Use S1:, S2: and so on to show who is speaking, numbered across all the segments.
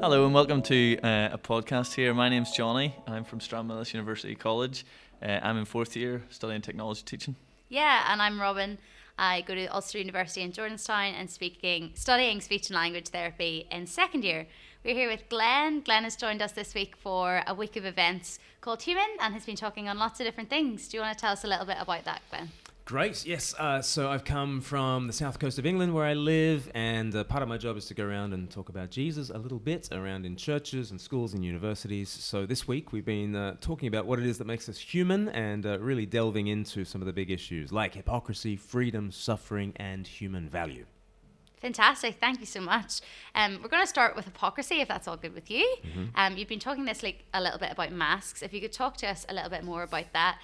S1: Hello and welcome to a podcast here. My name's Jonny. I'm from Stranmillis University College. I'm in fourth year studying technology teaching.
S2: Yeah, and I'm Robyn. I go to Ulster University in Jordanstown and studying speech and language therapy in second year. We're here with Glen. Glen has joined us this week for a week of events called Human and has been talking on lots of different things. Do you want to tell us a little bit about that, Glen?
S3: Great, yes. So I've come from the south coast of England where I live, and part of my job is to go around and talk about Jesus a little bit around in churches and schools and universities. So this week we've been talking about what it is that makes us human and really delving into some of the big issues like hypocrisy, freedom, suffering, and human value.
S2: Fantastic, thank you so much. We're going to start with hypocrisy, if that's all good with you.
S3: Mm-hmm.
S2: You've been talking this like a little bit about masks. If you could talk to us a little bit more about that,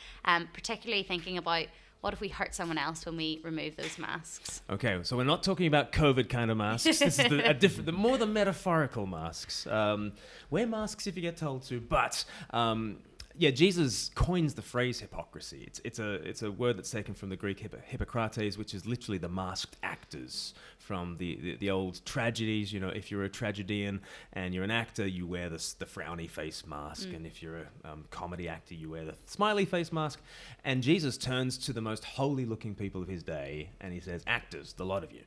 S2: particularly thinking about what if we hurt someone else when we remove those masks?
S3: Okay, so we're not talking about COVID kind of masks. This is the more the metaphorical masks. Wear masks if you get told to, but Jesus coins the phrase hypocrisy. It's a word that's taken from the Greek hypocrates, which is literally the masked actors from the old tragedies. You know, if you're a tragedian and you're an actor, you wear the frowny face mask, and if you're a comedy actor, you wear the smiley face mask. And Jesus turns to the most holy-looking people of his day, and he says, "Actors, the lot of you."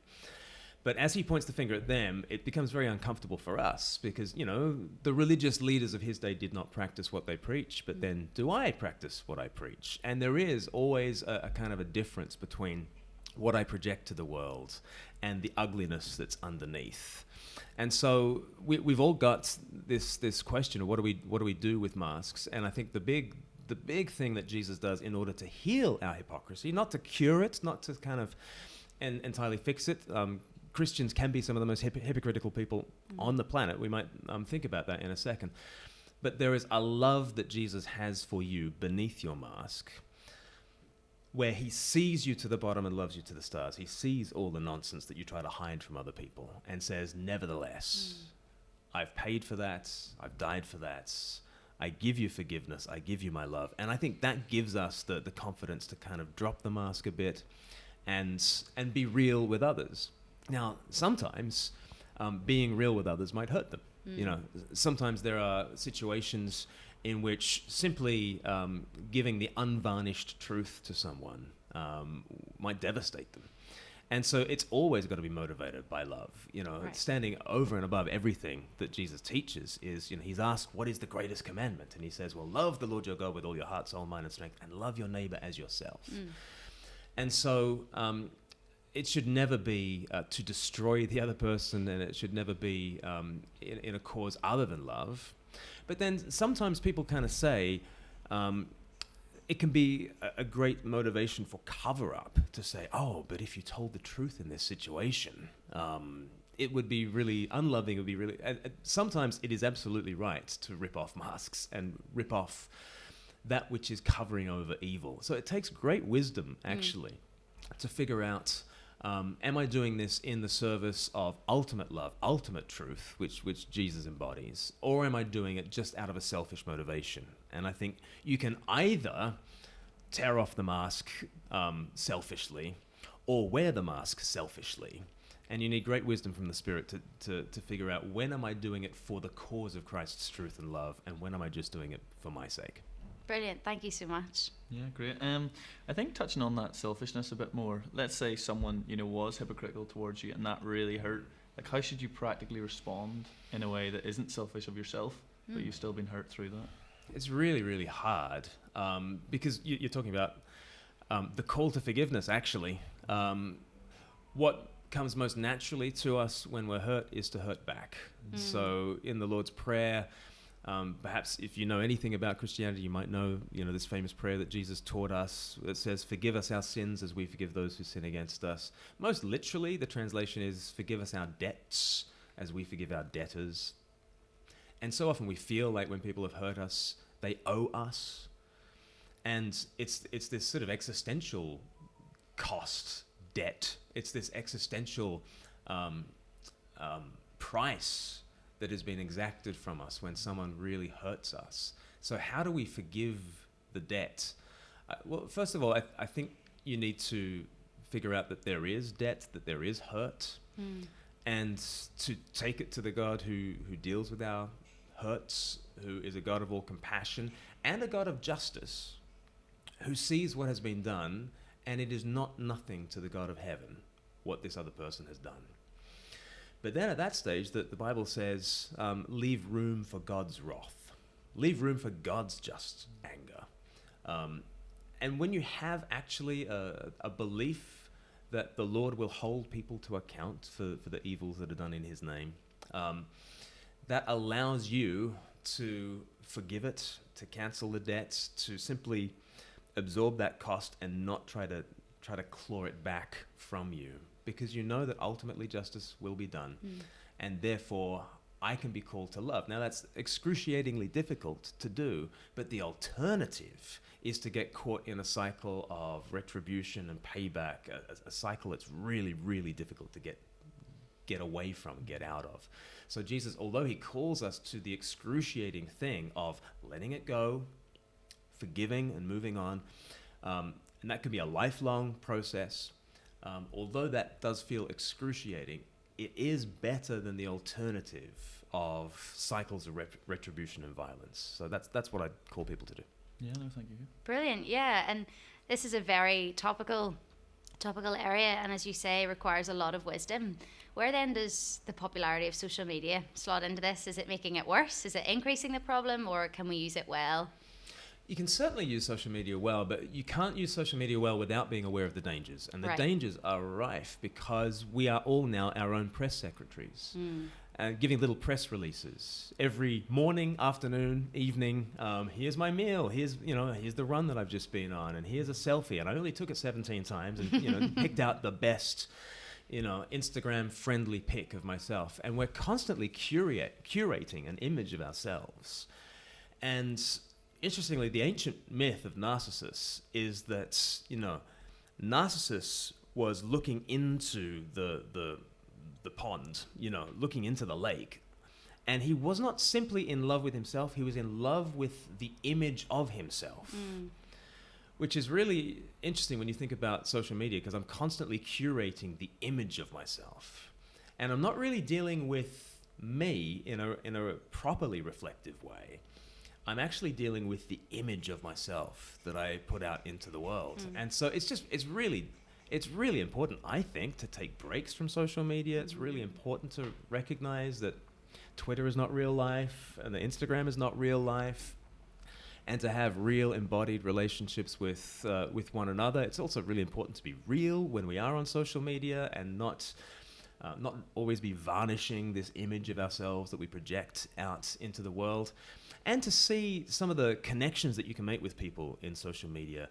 S3: But as he points the finger at them, it becomes very uncomfortable for us because, you know, the religious leaders of his day did not practice what they preach, but then do I practice what I preach? And there is always a kind of a difference between what I project to the world and the ugliness that's underneath. And so we've all got this question of what do we do with masks? And I think the big thing that Jesus does in order to heal our hypocrisy, not to cure it, not to kind of entirely fix it. Christians can be some of the most hypocritical people on the planet. We might think about that in a second. But there is a love that Jesus has for you beneath your mask, where he sees you to the bottom and loves you to the stars. He sees all the nonsense that you try to hide from other people and says, nevertheless, I've paid for that. I've died for that. I give you forgiveness. I give you my love. And I think that gives us the confidence to kind of drop the mask a bit and be real with others. Now, sometimes being real with others might hurt them. You know, sometimes there are situations in which simply giving the unvarnished truth to someone might devastate them. And so it's always got to be motivated by love. You know,
S2: Right.
S3: Standing over and above everything that Jesus teaches is, you know, he's asked, what is the greatest commandment? And he says, well, love the Lord your God with all your heart, soul, mind, and strength, and love your neighbor as yourself. And so it should never be to destroy the other person, and it should never be in a cause other than love. But then sometimes people kind of say it can be a great motivation for cover-up to say, oh, but if you told the truth in this situation, it would be really unloving. It would be really. Sometimes it is absolutely right to rip off masks and rip off that which is covering over evil. So it takes great wisdom, actually, to figure out, am I doing this in the service of ultimate love, ultimate truth, which Jesus embodies, or am I doing it just out of a selfish motivation? And I think you can either tear off the mask selfishly or wear the mask selfishly. And you need great wisdom from the Spirit to figure out, when am I doing it for the cause of Christ's truth and love, and when am I just doing it for my sake?
S2: Brilliant, thank you so much.
S1: Yeah, great. I think touching on that selfishness a bit more, let's say someone, you know, was hypocritical towards you and that really hurt. Like, how should you practically respond in a way that isn't selfish of yourself, but you've still been hurt through that?
S3: It's really, really hard because you're talking about the call to forgiveness, actually. What comes most naturally to us when we're hurt is to hurt back. So in the Lord's Prayer, perhaps if you know anything about Christianity, you might know, this famous prayer that Jesus taught us that says, forgive us our sins as we forgive those who sin against us. Most literally, the translation is, forgive us our debts as we forgive our debtors. And so often we feel like when people have hurt us, they owe us. And it's this sort of existential cost, debt. It's this existential price that has been exacted from us when someone really hurts us. So how do we forgive the debt? Well, first of all, I think you need to figure out that there is debt, that there is hurt. and to take it to the God who deals with our hurts, who is a God of all compassion and a God of justice, who sees what has been done, and it is not nothing to the God of heaven what this other person has done. But then at that stage, the Bible says, leave room for God's wrath. Leave room for God's just anger. And when you have actually a belief that the Lord will hold people to account for the evils that are done in his name, that allows you to forgive it, to cancel the debts, to simply absorb that cost and not try to claw it back from you, because you know that ultimately justice will be done, and therefore I can be called to love. Now that's excruciatingly difficult to do, but the alternative is to get caught in a cycle of retribution and payback, a cycle that's really, really difficult to get away from, get out of. So Jesus, although he calls us to the excruciating thing of letting it go, forgiving and moving on, and that can be a lifelong process, although that does feel excruciating, it is better than the alternative of cycles of retribution and violence. So that's what I call people to do.
S1: Yeah, no, thank you.
S2: Brilliant. Yeah, and this is a very topical area, and as you say, requires a lot of wisdom. Where then does the popularity of social media slot into this? Is it making it worse? Is it increasing the problem, or can we use it well?
S3: You can certainly use social media well, but you can't use social media well without being aware of the dangers. And the dangers are rife because we are all now our own press secretaries. Giving little press releases every morning, afternoon, evening. Here's my meal. Here's the run that I've just been on, and here's a selfie. And I only took it 17 times, and picked out the best, Instagram-friendly pic of myself. And we're constantly curating an image of ourselves. And interestingly, the ancient myth of Narcissus is that Narcissus was looking into the pond, looking into the lake. And he was not simply in love with himself, he was in love with the image of himself. Which is really interesting when you think about social media, because I'm constantly curating the image of myself. And I'm not really dealing with me in a properly reflective way. I'm actually dealing with the image of myself that I put out into the world. And so it's really important, I think, to take breaks from social media. It's really important to recognize that Twitter is not real life and the Instagram is not real life, and to have real embodied relationships with one another. It's also really important to be real when we are on social media and not always be varnishing this image of ourselves that we project out into the world, and to see some of the connections that you can make with people in social media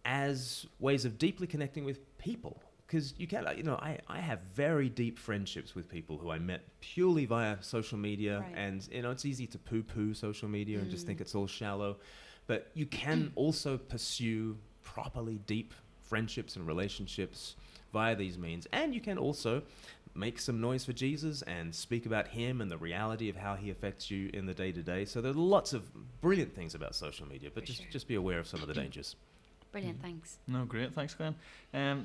S3: as ways of deeply connecting with people. Because you can, I have very deep friendships with people who I met purely via social media, and it's easy to poo-poo social media and just think it's all shallow, but you can also pursue properly deep friendships and relationships via these means, and you can also make some noise for Jesus and speak about him and the reality of how he affects you in the day-to-day. So there are lots of brilliant things about social media, but just be aware of some of the dangers.
S2: Brilliant, thanks.
S1: No, great, thanks, Glenn.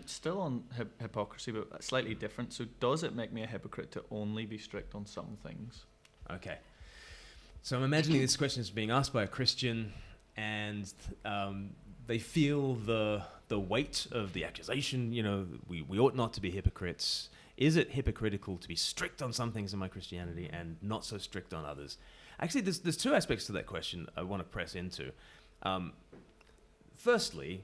S1: Still on hypocrisy, but slightly different. So does it make me a hypocrite to only be strict on some things? Okay.
S3: So I'm imagining this question is being asked by a Christian, and they feel the weight of the accusation, we ought not to be hypocrites. Is it hypocritical to be strict on some things in my Christianity and not so strict on others? Actually, there's two aspects to that question I want to press into. Firstly,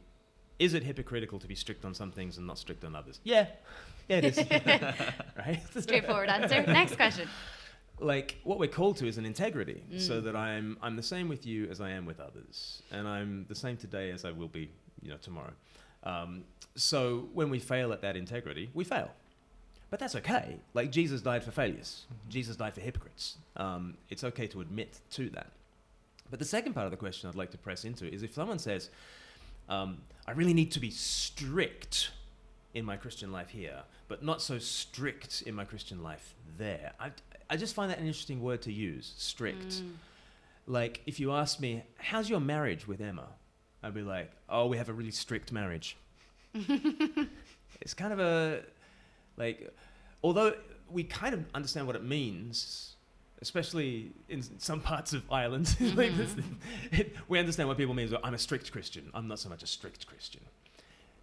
S3: is it hypocritical to be strict on some things and not strict on others? Yeah, it is. Right?
S2: Straightforward answer. Next question.
S3: Like, what we're called to is an integrity, so that I'm the same with you as I am with others, and I'm the same today as I will be, tomorrow. So when we fail at that integrity, we fail. But that's okay. Like, Jesus died for failures. Jesus died for hypocrites. It's okay to admit to that. But the second part of the question I'd like to press into is if someone says, I really need to be strict in my Christian life here, but not so strict in my Christian life there. I just find that an interesting word to use, strict. Like, if you ask me, how's your marriage with Emma? I'd be like, oh, we have a really strict marriage. It's kind of although we kind of understand what it means, especially in some parts of Ireland. Like we understand what people mean. I'm a strict Christian. I'm not so much a strict Christian.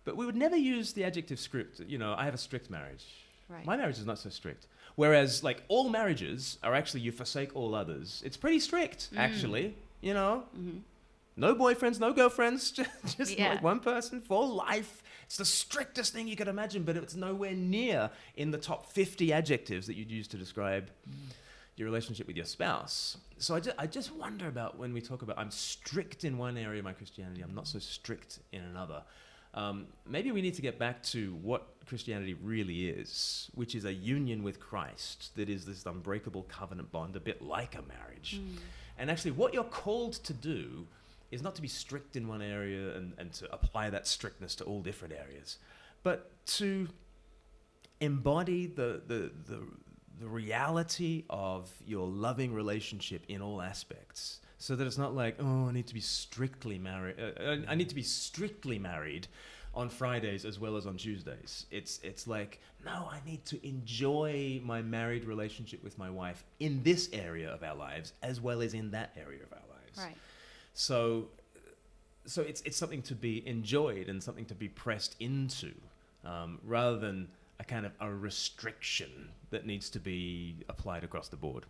S3: But we would never use the adjective strict. I have a strict marriage.
S2: Right.
S3: My marriage is not so strict. Whereas, like, all marriages are actually you forsake all others. It's pretty strict, actually. No boyfriends, no girlfriends, just like one person for life. It's the strictest thing you could imagine, but it's nowhere near in the top 50 adjectives that you'd use to describe your relationship with your spouse. So I just wonder about when we talk about I'm strict in one area of my Christianity, I'm not so strict in another. Maybe we need to get back to what Christianity really is, which is a union with Christ that is this unbreakable covenant bond, a bit like a marriage. And actually what you're called to do is not to be strict in one area and to apply that strictness to all different areas, but to embody the reality of your loving relationship in all aspects, so that it's not like, I need to be strictly married. I need to be strictly married on Fridays as well as on Tuesdays. It's like, no, I need to enjoy my married relationship with my wife in this area of our lives as well as in that area of our lives.
S2: Right.
S3: So it's something to be enjoyed and something to be pressed into, rather than a kind of a restriction that needs to be applied across the board.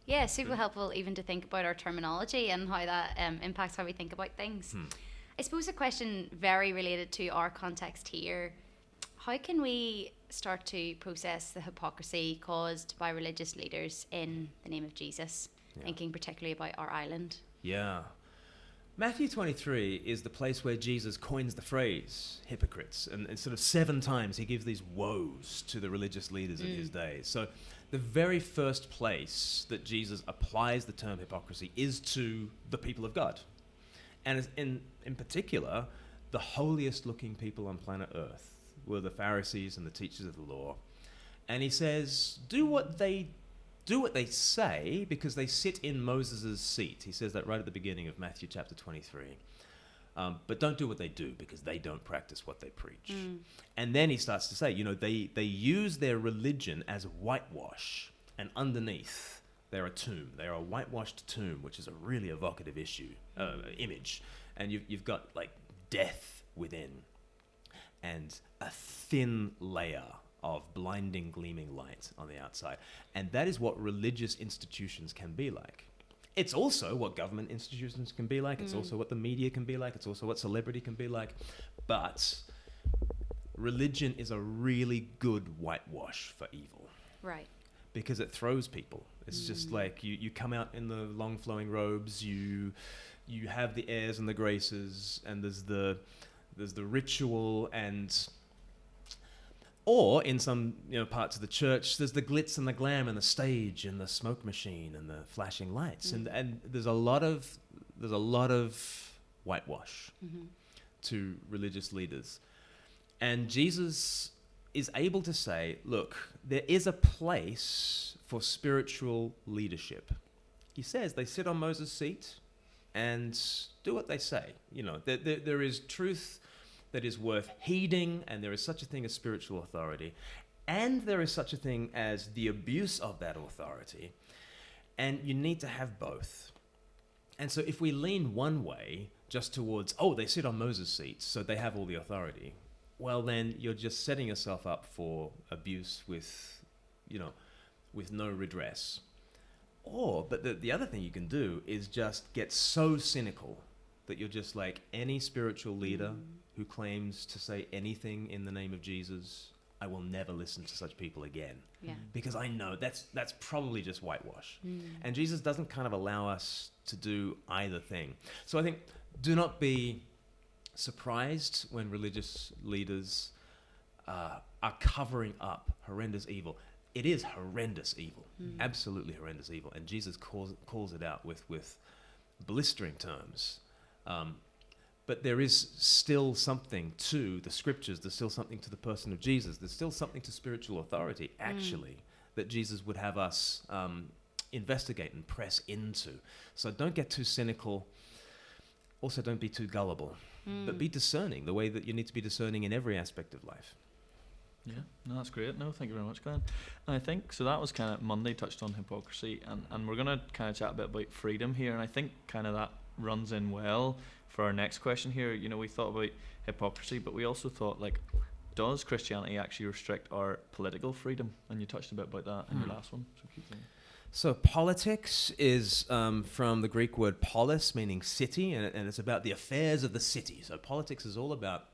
S2: Yeah, super helpful even to think about our terminology and how that impacts how we think about things. I suppose a question very related to our context here, how can we start to process the hypocrisy caused by religious leaders in the name of Jesus, thinking particularly about our island?
S3: Yeah. Matthew 23 is the place where Jesus coins the phrase hypocrites, and sort of 7 times he gives these woes to the religious leaders of his day. So the very first place that Jesus applies the term hypocrisy is to the people of God. And in particular, the holiest looking people on planet Earth were the Pharisees and the teachers of the law. And he says, do what they say because they sit in Moses' seat. He says that right at the beginning of Matthew chapter 23. But don't do what they do because they don't practice what they preach. And then he starts to say, they use their religion as whitewash, and underneath they're a tomb. They're a whitewashed tomb, which is a really evocative image. And you've got like death within and a thin layer of blinding, gleaming light on the outside. And that is what religious institutions can be like. It's also what government institutions can be like. It's also what the media can be like. It's also what celebrity can be like. But religion is a really good whitewash for evil.
S2: Right.
S3: Because it throws people. It's just like you come out in the long flowing robes, you have the airs and the graces, and there's the ritual, or in some parts of the church, there's the glitz and the glam and the stage and the smoke machine and the flashing lights, and there's a lot of whitewash to religious leaders, and Jesus is able to say, look, there is a place for spiritual leadership. He says they sit on Moses' seat and do what they say. There is truth that is worth heeding, and there is such a thing as spiritual authority, and there is such a thing as the abuse of that authority, and you need to have both. And so if we lean one way just towards, they sit on Moses' seat, so they have all the authority, well then you're just setting yourself up for abuse with no redress. But the other thing you can do is just get so cynical that you're just like, any spiritual leader who claims to say anything in the name of Jesus, I will never listen to such people again. Yeah. Because I know that's probably just whitewash. And Jesus doesn't kind of allow us to do either thing. So I think, do not be surprised when religious leaders are covering up horrendous evil. It is horrendous evil, absolutely horrendous evil, and Jesus calls it out with blistering terms. But there is still something to the scriptures. There's still something to the person of Jesus. There's still something to spiritual authority, actually, that Jesus would have us investigate and press into. So don't get too cynical. Also, don't be too gullible. But be discerning the way that you need to be discerning in every aspect of life.
S1: Yeah, no, that's great. No, thank you very much, Glenn. And I think, so that was kind of, Monday touched on hypocrisy, and we're going to kind of chat a bit about freedom here, and I think kind of that runs in well for our next question here. You know, we thought about hypocrisy, but we also thought, like, does Christianity actually restrict our political freedom? And you touched a bit about that in your last one, so keep going.
S3: So politics is from the Greek word polis, meaning city, and it's about the affairs of the city. So politics is all about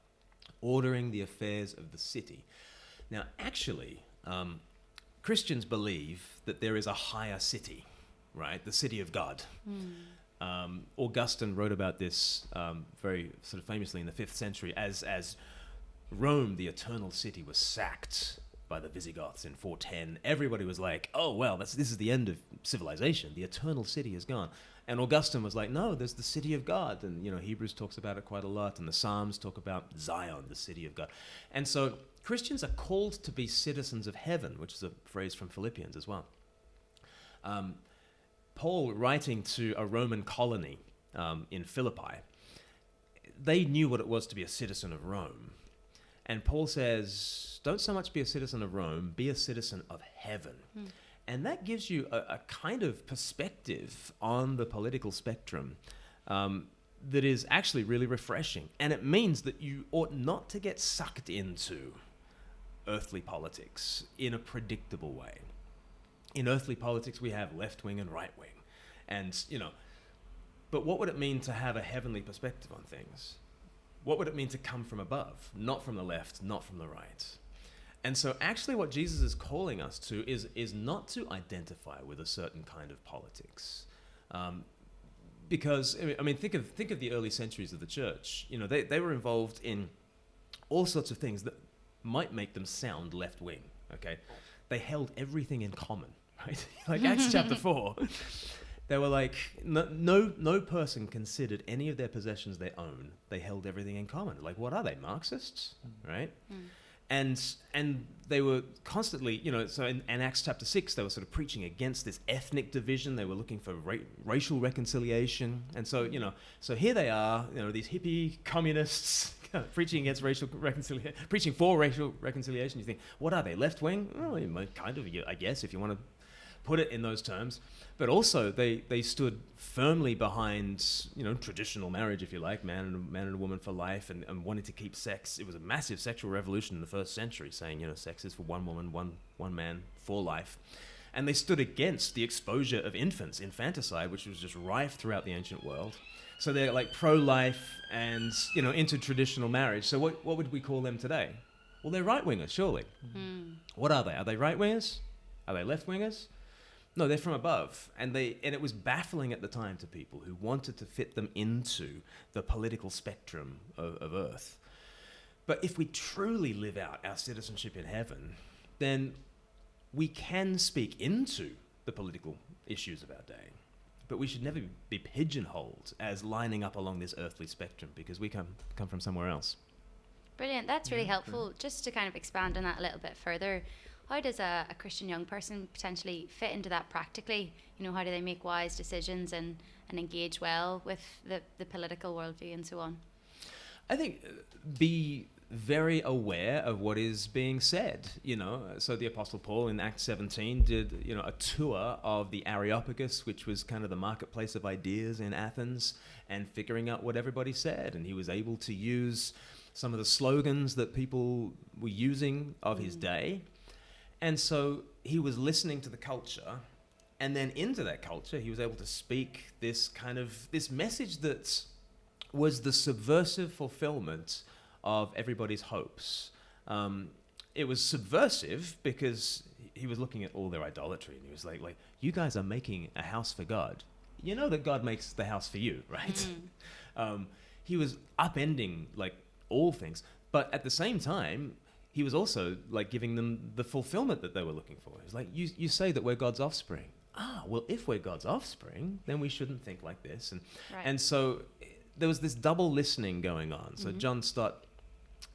S3: ordering the affairs of the city. Now, actually, Christians believe that there is a higher city, right? The city of God. Augustine wrote about this very sort of famously in the 5th century as Rome, the eternal city, was sacked by the Visigoths in 410. Everybody was like, oh, well, this is the end of civilization. The eternal city is gone. And Augustine was like, no, there's the city of God. And, you know, Hebrews talks about it quite a lot, and the Psalms talk about Zion, the city of God. And so Christians are called to be citizens of heaven, which is a phrase from Philippians as well. Paul, writing to a Roman colony in Philippi, they knew what it was to be a citizen of Rome. And Paul says, don't so much be a citizen of Rome, be a citizen of heaven. And that gives you a kind of perspective on the political spectrum that is actually really refreshing. And it means that you ought not to get sucked into earthly politics in a predictable way. In earthly politics, we have left wing and right wing. And, you know, but what would it mean to have a heavenly perspective on things? What would it mean to come from above, not from the left, not from the right? And so actually what Jesus is calling us to is not to identify with a certain kind of politics. Because, I mean, think of the early centuries of the church. You know, they were involved in all sorts of things that might make them sound left-wing, okay? They held everything in common, right? Like Acts chapter 4. They were like, no person considered any of their possessions their own. They held everything in common. Like, what are they, Marxists, right? And they were constantly, you know, so in Acts chapter 6, they were sort of preaching against this ethnic division. They were looking for racial reconciliation. And so, you know, so here they are, you know, these hippie communists preaching against racial reconciliation, preaching for racial reconciliation. You think, what are they, left-wing? Well, you might kind of, I guess, if you want to put it in those terms. But also they stood firmly behind, you know, traditional marriage, if you like, man and a woman for life, and wanting to keep sex. It was a massive sexual revolution in the 1st century, saying, you know, sex is for one woman, one man for life. And they stood against the exposure of infants, infanticide, which was just rife throughout the ancient world. So they're like pro-life and, you know, into traditional marriage. So what would we call them today? Well, they're right-wingers, surely. What are they? Are they right-wingers? Are they left-wingers? No, they're from above. And it was baffling at the time to people who wanted to fit them into the political spectrum of earth. But if we truly live out our citizenship in heaven, then we can speak into the political issues of our day. But we should never be pigeonholed as lining up along this earthly spectrum, because we come from somewhere else.
S2: Brilliant. That's really helpful. Just to kind of expand on that a little bit further, how does a Christian young person potentially fit into that practically? You know, how do they make wise decisions and engage well with the political worldview and so on? I
S3: think be very aware of what is being said, you know. So the Apostle Paul in Acts 17 did, you know, a tour of the Areopagus, which was kind of the marketplace of ideas in Athens, and figuring out what everybody said. And he was able to use some of the slogans that people were using of his day. And so he was listening to the culture, and then into that culture, he was able to speak this message that was the subversive fulfillment of everybody's hopes. It was subversive because he was looking at all their idolatry, and he was like, you guys are making a house for God. You know that God makes the house for you, right? He was upending like all things, but at the same time, he was also like giving them the fulfillment that they were looking for. He's like, you say that we're God's offspring. Well, if we're God's offspring, then we shouldn't think like this. And so there was this double listening going on. So John Stott,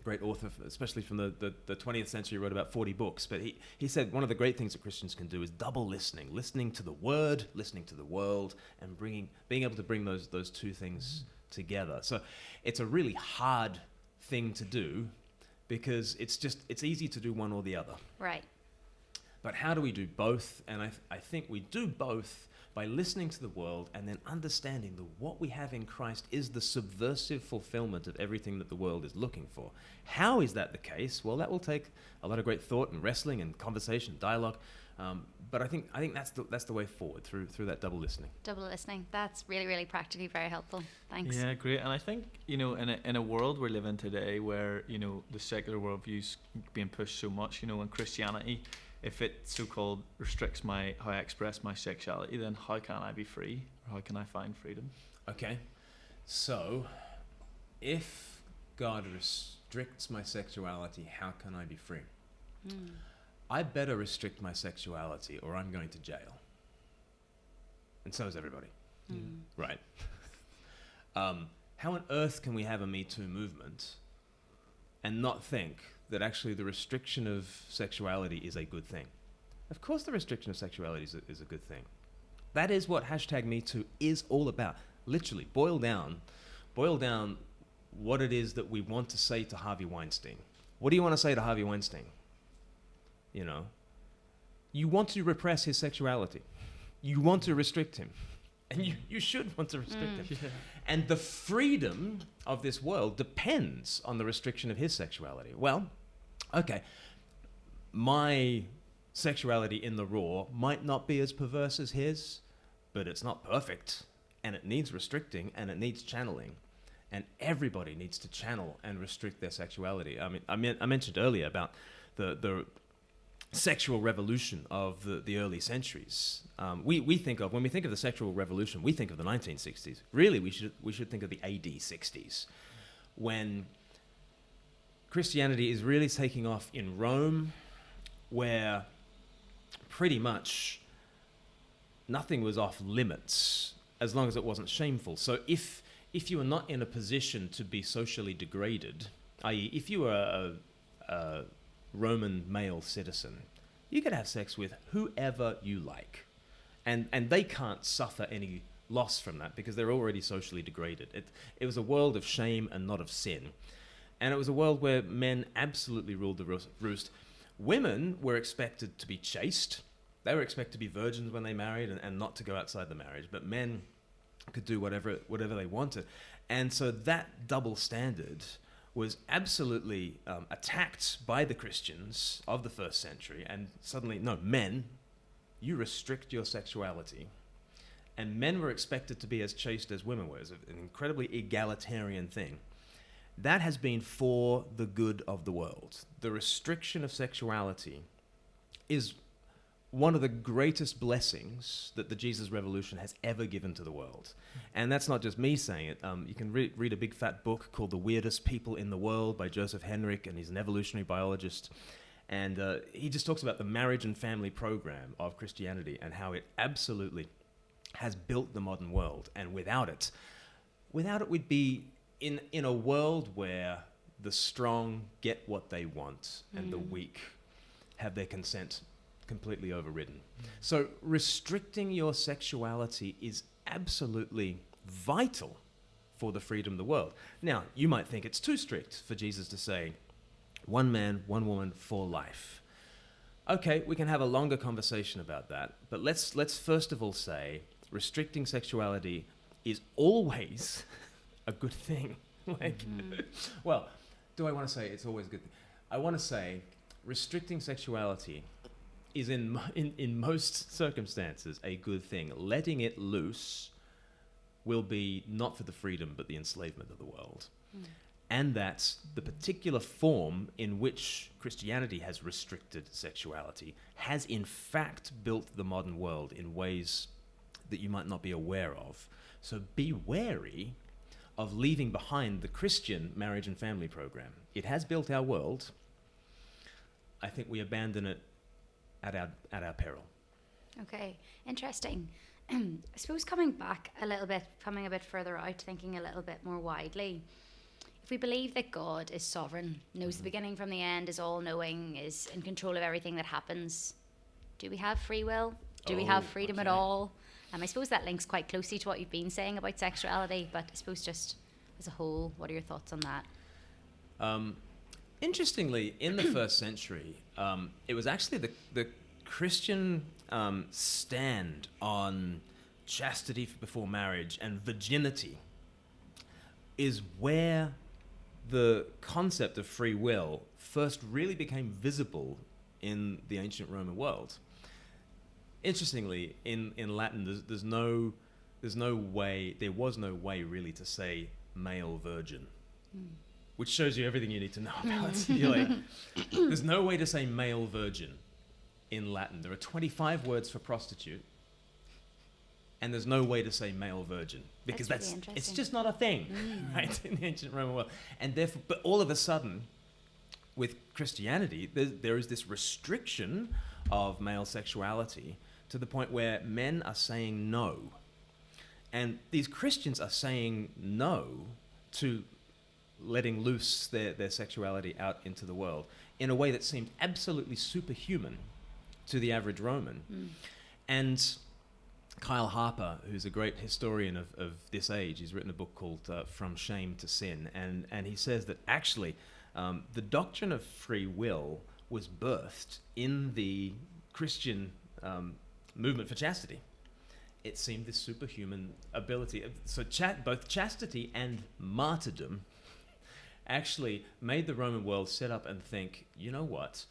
S3: great author, especially from the 20th century, wrote about 40 books. But he said one of the great things that Christians can do is double listening to the word, listening to the world, and being able to bring those two things together. So it's a really hard thing to do, because it's easy to do one or the other.
S2: Right.
S3: But how do we do both? And I think we do both by listening to the world and then understanding that what we have in Christ is the subversive fulfillment of everything that the world is looking for. How is that the case? Well, that will take a lot of great thought and wrestling and conversation, dialogue. But I think that's the way forward through that double listening.
S2: Double listening. That's really, really practically very helpful. Thanks.
S1: Yeah, great. And I think, in a world we live in today where, the secular worldview's being pushed so much, and Christianity, if it so-called restricts how I express my sexuality, then how can I be free? Or how can I find freedom?
S3: Okay. So, if God restricts my sexuality, how can I be free? I better restrict my sexuality or I'm going to jail. And so is everybody. Right. How on earth can we have a Me Too movement and not think that actually the restriction of sexuality is a good thing? Of course the restriction of sexuality is a good thing. That is what #MeToo is all about. Literally, boil down what it is that we want to say to Harvey Weinstein. What do you want to say to Harvey Weinstein? You want to repress his sexuality. You want to restrict him. And you should want to restrict him.
S1: Yeah.
S3: And the freedom of this world depends on the restriction of his sexuality. Well, okay, my sexuality in the raw might not be as perverse as his, but it's not perfect. And it needs restricting and it needs channeling. And everybody needs to channel and restrict their sexuality. I mentioned earlier about the sexual revolution of the early centuries. When we think of the sexual revolution, we think of the 1960s. Really, we should think of the AD 60s, when Christianity is really taking off in Rome, where pretty much nothing was off limits as long as it wasn't shameful. So if you were not in a position to be socially degraded, i.e. if you were a Roman male citizen, you could have sex with whoever you like. And they can't suffer any loss from that because they're already socially degraded. It was a world of shame and not of sin. And it was a world where men absolutely ruled the roost. Women were expected to be chaste. They were expected to be virgins when they married and not to go outside the marriage. But men could do whatever they wanted. And so that double standard was absolutely attacked by the Christians of the first century. And suddenly, no, men, you restrict your sexuality. And men were expected to be as chaste as women were. It was an incredibly egalitarian thing. That has been for the good of the world. The restriction of sexuality is one of the greatest blessings that the Jesus Revolution has ever given to the world. And that's not just me saying it. You can read a big fat book called The Weirdest People in the World by Joseph Henrich, and he's an evolutionary biologist. And he just talks about the marriage and family program of Christianity and how it absolutely has built the modern world. And without it we'd be in a world where the strong get what they want and the weak have their consent completely overridden. So restricting your sexuality is absolutely vital for the freedom of the world. Now, you might think it's too strict for Jesus to say, one man, one woman for life. Okay, we can have a longer conversation about that, but let's first of all say restricting sexuality is always a good thing. Well, do I want to say it's always a good thing? I want to say restricting sexuality is in most circumstances a good thing. Letting it loose will be not for the freedom but the enslavement of the world. And that's the particular form in which Christianity has restricted sexuality has in fact built the modern world in ways that you might not be aware of. So be wary of leaving behind the Christian marriage and family program. It has built our world. I think we abandon it at our peril.
S2: Okay, interesting. I suppose coming a bit further out, thinking a little bit more widely, if we believe that God is sovereign, knows the beginning from the end, is all-knowing, is in control of everything that happens, do we have free will? Do we have freedom at all? I suppose that links quite closely to what you've been saying about sexuality, but I suppose just as a whole, what are your thoughts on that?
S3: Interestingly, in the first century, it was actually the Christian stand on chastity before marriage and virginity is where the concept of free will first really became visible in the ancient Roman world. Interestingly, in Latin, there was no way really to say male virgin, which shows you everything you need to know about. You're like, there's no way to say male virgin in Latin. There are 25 words for prostitute, and there's no way to say male virgin because
S2: That's really
S3: it's just not a thing, right, in the ancient Roman world. And therefore, but all of a sudden, with Christianity, there is this restriction of male sexuality to the point where men are saying no. And these Christians are saying no to letting loose their sexuality out into the world in a way that seemed absolutely superhuman to the average Roman. And Kyle Harper, who's a great historian of this age, he's written a book called From Shame to Sin, and he says that actually the doctrine of free will was birthed in the Christian movement for chastity. It seemed this superhuman ability. So both chastity and martyrdom actually made the Roman world sit up and think, you know what?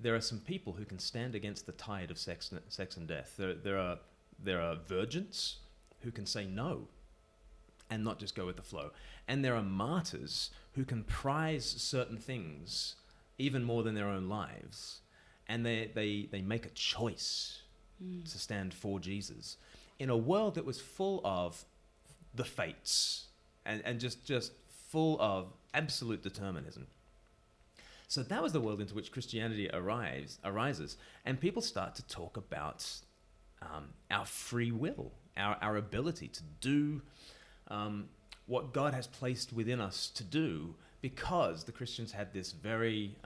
S3: There are some people who can stand against the tide of sex and death. There are virgins who can say no and not just go with the flow. And there are martyrs who can prize certain things even more than their own lives. And they make a choice to stand for Jesus in a world that was full of the fates and just full of absolute determinism. So that was the world into which Christianity arises, and people start to talk about our free will, our ability to do what God has placed within us to do, because the Christians had this very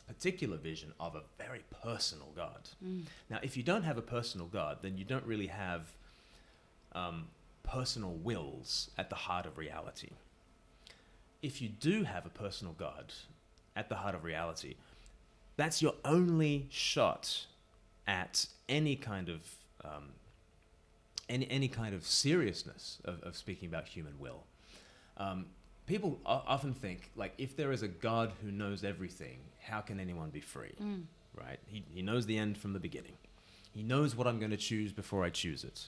S3: particular vision of a very personal God. Now, if you don't have a personal God, then you don't really have personal wills at the heart of reality. If you do have a personal God at the heart of reality, that's your only shot at any kind of any kind of seriousness of speaking about human will. People often think, like, if there is a God who knows everything, how can anyone be free? Right? He knows the end from the beginning. He knows what I'm going to choose before I choose it.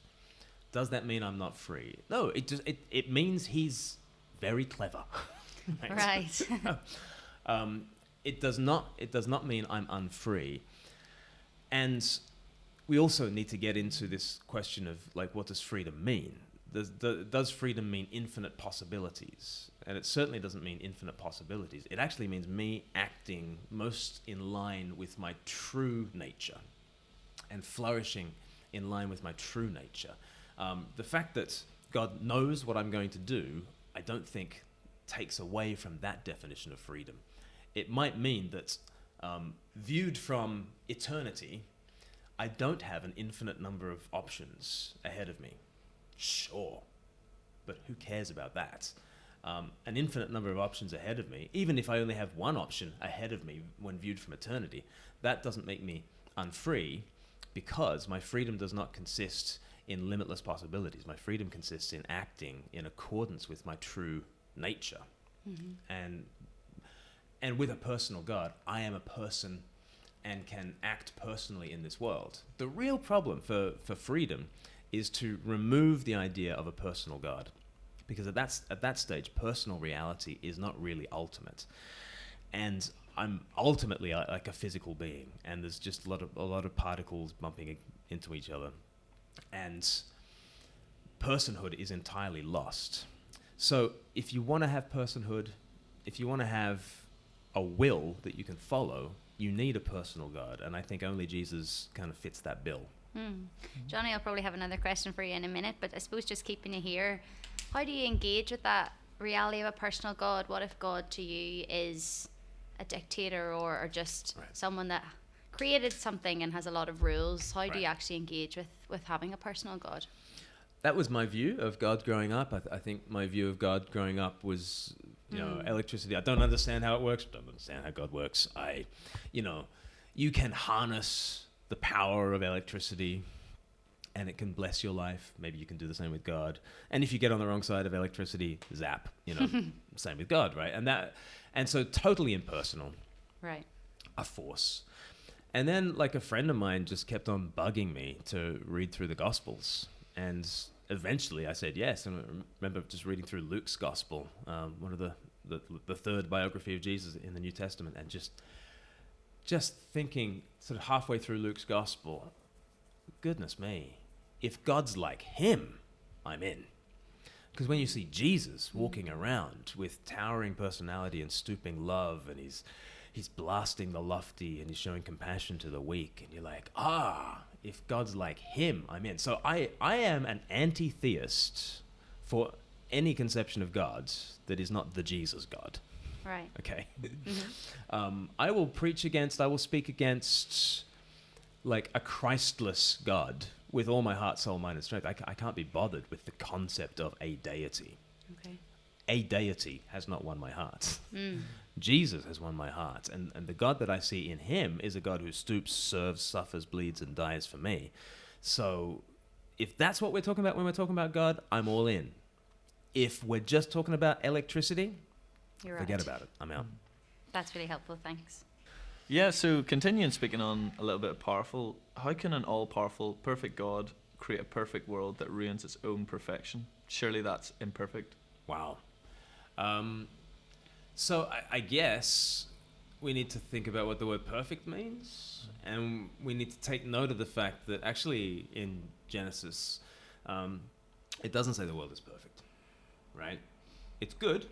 S3: Does that mean I'm not free? No, it means he's very clever.
S2: Right.
S3: It does not mean I'm unfree. And we also need to get into this question of, like, what does freedom mean? Does freedom mean infinite possibilities? And it certainly doesn't mean infinite possibilities. It actually means me acting most in line with my true nature and flourishing in line with my true nature. The fact that God knows what I'm going to do, I don't think takes away from that definition of freedom. It might mean that viewed from eternity, I don't have an infinite number of options ahead of me. Sure, but who cares about that? An infinite number of options ahead of me, even if I only have one option ahead of me when viewed from eternity, that doesn't make me unfree, because my freedom does not consist in limitless possibilities. My freedom consists in acting in accordance with my true nature. And with a personal God, I am a person and can act personally in this world. The real problem for freedom is to remove the idea of a personal God, because at that stage, personal reality is not really ultimate. And I'm ultimately like a physical being, and there's just a lot of particles bumping into each other, and personhood is entirely lost. So if you want to have personhood, if you want to have a will that you can follow, you need a personal God, and I think only Jesus kind of fits that bill.
S2: Jonny, I'll probably have another question for you in a minute, but I suppose just keeping you here, how do you engage with that reality of a personal God? What if God to you is a dictator or just someone that created something and has a lot of rules? How do you actually engage with having a personal God?
S3: That was my view of God growing up. I think my view of God growing up was You know, electricity, I don't understand how it works, don't understand how God works. You can harness the power of electricity and it can bless your life. Maybe you can do the same with God. And if you get on the wrong side of electricity, zap, same with God, right? And so totally impersonal.
S2: Right.
S3: A force. And then like a friend of mine just kept on bugging me to read through the Gospels. And eventually I said yes. And I remember just reading through Luke's Gospel, one of the third biography of Jesus in the New Testament, and just thinking sort of halfway through Luke's Gospel, goodness me, if God's like him, I'm in. Because when you see Jesus walking around with towering personality and stooping love, and he's blasting the lofty and he's showing compassion to the weak, and you're like, if God's like him, I'm in. So I am an anti-theist for any conception of God that is not the Jesus God.
S2: Right.
S3: Okay. I will speak against like a Christless God with all my heart, soul, mind, and strength. I can't be bothered with the concept of a deity.
S2: Okay.
S3: A deity has not won my heart. Jesus has won my heart. And the God that I see in him is a God who stoops, serves, suffers, bleeds, and dies for me. So if that's what we're talking about when we're talking about God, I'm all in. If we're just talking about electricity, forget about it. I'm out.
S2: That's really helpful. Thanks.
S1: Yeah, so continuing speaking on a little bit of powerful, how can an all-powerful, perfect God create a perfect world that ruins its own perfection? Surely that's imperfect.
S3: Wow. So I guess we need to think about what the word perfect means, and we need to take note of the fact that actually in Genesis, it doesn't say the world is perfect, right? It's good.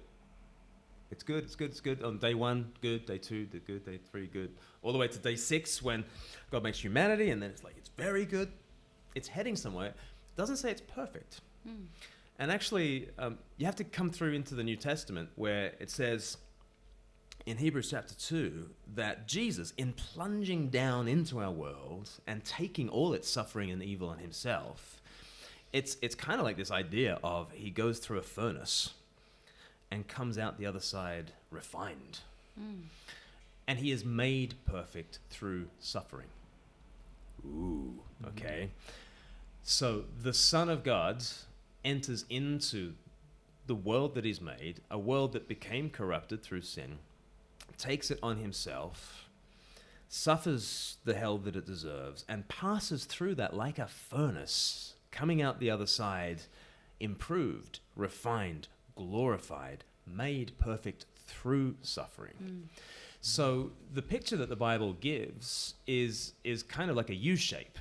S3: It's good. On day 1, good. Day 2, good. Day 3, good. All the way to day 6 when God makes humanity, and then it's like, it's very good. It's heading somewhere. It doesn't say it's perfect. And actually, you have to come through into the New Testament where it says in Hebrews chapter 2 that Jesus, in plunging down into our world and taking all its suffering and evil on himself, it's kind of like this idea of he goes through a furnace and comes out the other side refined. And he is made perfect through suffering. Ooh, okay. So the Son of God enters into the world that he's made, a world that became corrupted through sin, takes it on himself, suffers the hell that it deserves, and passes through that like a furnace, coming out the other side improved, refined, glorified, made perfect through suffering. So the picture that the Bible gives is kind of like a U shape.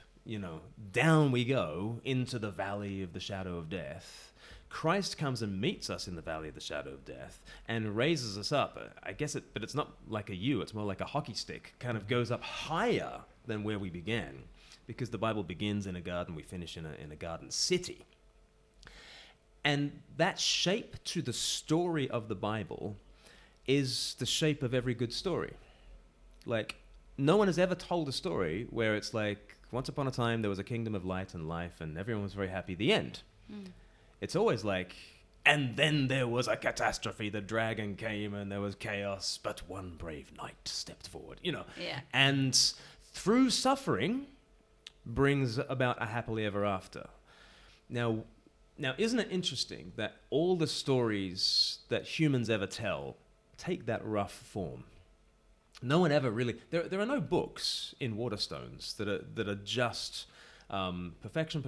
S3: Down we go into the valley of the shadow of death. Christ comes and meets us in the valley of the shadow of death and raises us up. But it's not like a U, it's more like a hockey stick. Kind of goes up higher than where we began, because the Bible begins in a garden, we finish in a garden city. And that shape to the story of the Bible is the shape of every good story. Like, no one has ever told a story where it's like, once upon a time there was a kingdom of light and life and everyone was very happy, the end. It's always like, and then there was a catastrophe, the dragon came and there was chaos, but one brave knight stepped forward, Yeah. And through suffering brings about a happily ever after. Now, isn't it interesting that all the stories that humans ever tell take that rough form? No one ever really... There are no books in Waterstones that are just perfection.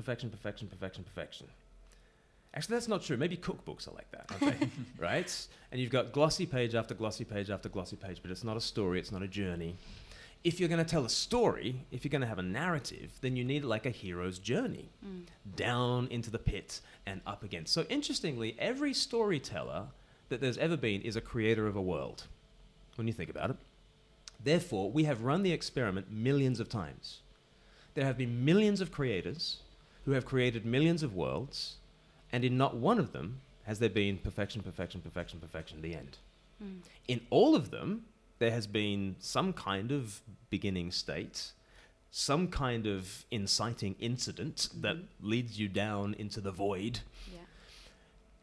S3: Actually, that's not true. Maybe cookbooks are like that, aren't they? Right? And you've got glossy page after glossy page after glossy page, but it's not a story, it's not a journey. If you're going to tell a story, if you're going to have a narrative, then you need like a hero's journey, down into the pit and up again. So interestingly, every storyteller that there's ever been is a creator of a world, when you think about it. Therefore, we have run the experiment millions of times. There have been millions of creators who have created millions of worlds, and in not one of them has there been perfection, the end. In all of them, there has been some kind of beginning state, some kind of inciting incident that leads you down into the void.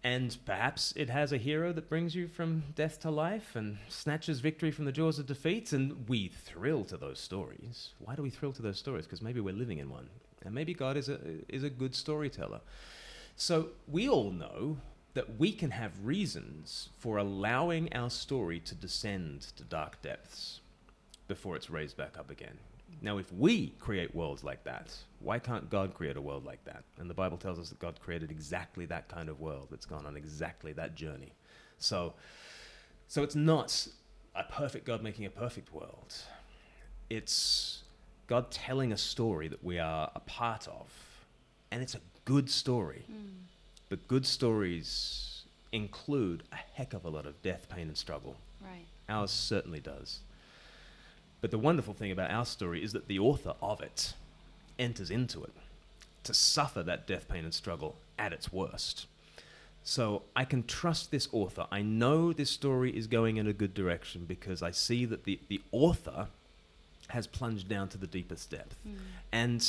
S3: And perhaps it has a hero that brings you from death to life and snatches victory from the jaws of defeat, and we thrill to those stories. Why do we thrill to those stories? Because maybe we're living in one, and maybe God is a good storyteller. So we all know that we can have reasons for allowing our story to descend to dark depths before it's raised back up again. Now, if we create worlds like that, why can't God create a world like that? And the Bible tells us that God created exactly that kind of world that's gone on exactly that journey. So it's not a perfect God making a perfect world. It's God telling a story that we are a part of. And it's a good story. But good stories include a heck of a lot of death, pain, and struggle.
S2: Right.
S3: Ours certainly does. But the wonderful thing about our story is that the author of it enters into it to suffer that death, pain, and struggle at its worst. So I can trust this author. I know this story is going in a good direction because I see that the author has plunged down to the deepest depth. And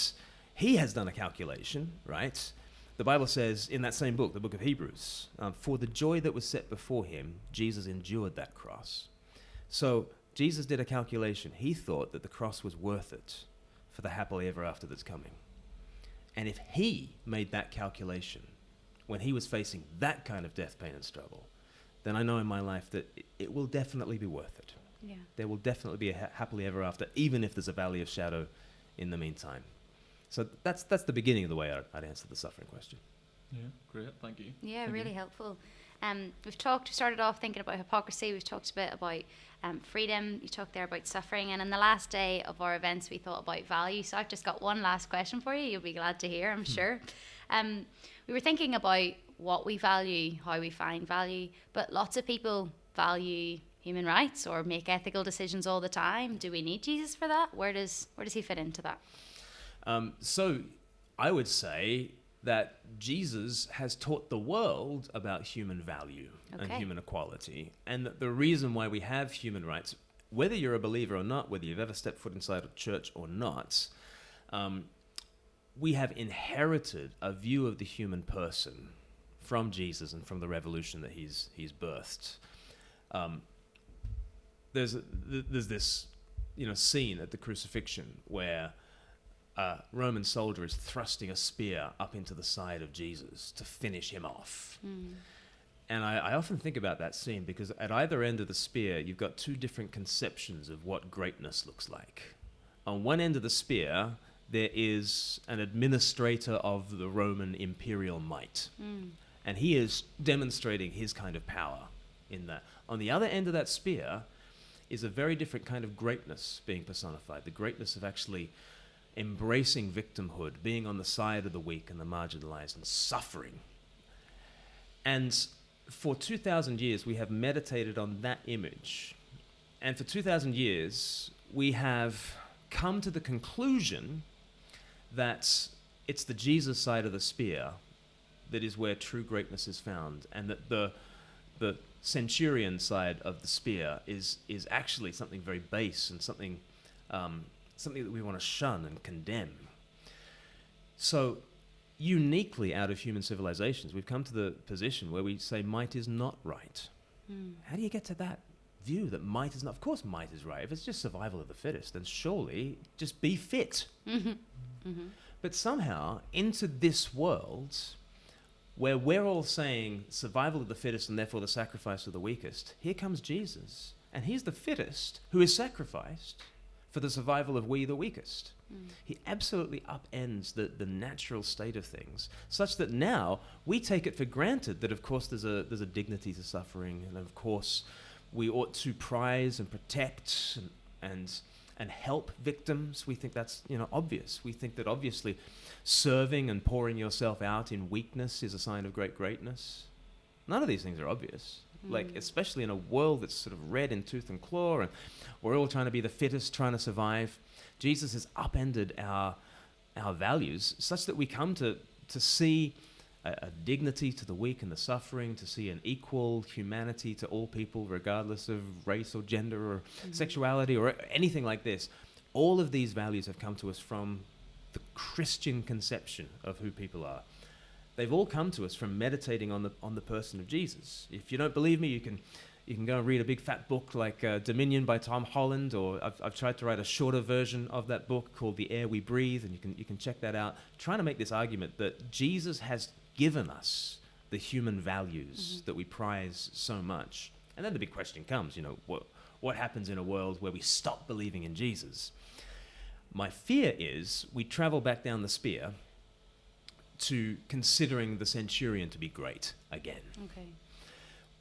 S3: he has done a calculation, right? The Bible says in that same book, the book of Hebrews, for the joy that was set before him, Jesus endured that cross. So Jesus did a calculation. He thought that the cross was worth it for the happily ever after that's coming. And if he made that calculation when he was facing that kind of death, pain, and struggle, then I know in my life that it will definitely be worth it.
S2: Yeah.
S3: There will definitely be a happily ever after, even if there's a valley of shadow in the meantime. So that's the beginning of the way I'd answer the suffering question.
S1: Yeah, great. Thank you.
S2: Yeah,
S1: Thank
S2: really
S1: you.
S2: helpful. We started off thinking about hypocrisy. We've talked a bit about freedom. You talked there about suffering. And in the last day of our events, we thought about value. So I've just got one last question for you. You'll be glad to hear, I'm sure. We were thinking about what we value, how we find value. But lots of people value human rights or make ethical decisions all the time. Do we need Jesus for that? Where does he fit into that?
S3: So I would say that Jesus has taught the world about human value and human equality. And that the reason why we have human rights, whether you're a believer or not, whether you've ever stepped foot inside a church or not, we have inherited a view of the human person from Jesus and from the revolution that he's birthed. There's this scene at the crucifixion where a Roman soldier is thrusting a spear up into the side of Jesus to finish him off. And I often think about that scene because at either end of the spear, you've got two different conceptions of what greatness looks like. On one end of the spear, there is an administrator of the Roman imperial might. And he is demonstrating his kind of power in that. On the other end of that spear is a very different kind of greatness being personified, the greatness of actually embracing victimhood, being on the side of the weak and the marginalized and suffering. And for 2,000 years, we have meditated on that image. And for 2,000 years, we have come to the conclusion that it's the Jesus side of the spear that is where true greatness is found, and that the centurion side of the spear is actually something very base and something that we want to shun and condemn. So uniquely out of human civilizations, we've come to the position where we say might is not right. How do you get to that view that might is not? Of course might is right. If it's just survival of the fittest, then surely just be fit. But somehow into this world where we're all saying survival of the fittest and therefore the sacrifice of the weakest, here comes Jesus, and he's the fittest who is sacrificed for the survival of we, the weakest. He absolutely upends the natural state of things, such that now we take it for granted that, of course, there's a dignity to suffering, and of course, we ought to prize and protect and help victims. We think that's obvious. We think that obviously serving and pouring yourself out in weakness is a sign of great greatness. None of these things are obvious. Like, especially in a world that's sort of red in tooth and claw, and we're all trying to be the fittest, trying to survive. Jesus has upended our values such that we come to see a dignity to the weak and the suffering, to see an equal humanity to all people, regardless of race or gender or sexuality or anything like this. All of these values have come to us from the Christian conception of who people are. they've all come to us from meditating on the person of Jesus. If you don't believe me, you can go and read a big fat book like Dominion by Tom Holland, or I've tried to write a shorter version of that book called The Air We Breathe, and you can check that out. Trying to make this argument that Jesus has given us the human values that we prize so much. And then the big question comes, what happens in a world where we stop believing in Jesus? My fear is we travel back down the spear to considering the centurion to be great again.
S2: Okay.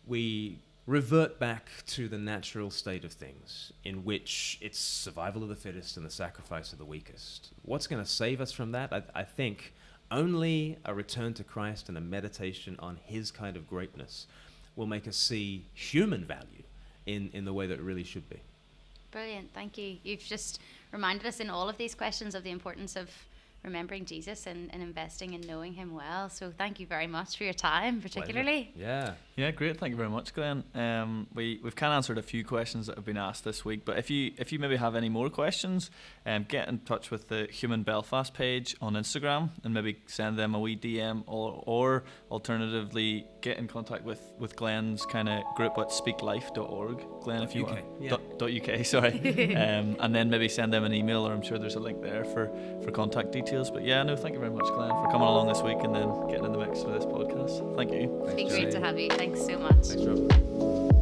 S3: We revert back to the natural state of things, in which it's survival of the fittest and the sacrifice of the weakest. What's going to save us from that? I think only a return to Christ and a meditation on his kind of greatness will make us see human value in the way that it really should be.
S2: Brilliant, thank you. You've just reminded us in all of these questions of the importance of remembering Jesus and investing in knowing him well. So thank you very much for your time, particularly.
S3: Pleasure.
S1: Yeah, great. Thank you very much, Glenn. We've kind of answered a few questions that have been asked this week, but if you maybe have any more questions, get in touch with the Human Belfast page on Instagram and maybe send them a wee DM, or alternatively get in contact with Glenn's kind of group at speaklife.org. Glenn, if you
S3: UK,
S1: want.
S3: yeah.
S1: .uk, sorry. And then maybe send them an email, or I'm sure there's a link there for contact details. But yeah, no, thank you very much, Glenn, for coming along this week and then getting in the mix for this podcast. Thank you.
S2: It's been
S3: Thanks,
S2: great
S3: Jonny.
S2: to have you. Thanks so much.
S3: Thanks, Rob.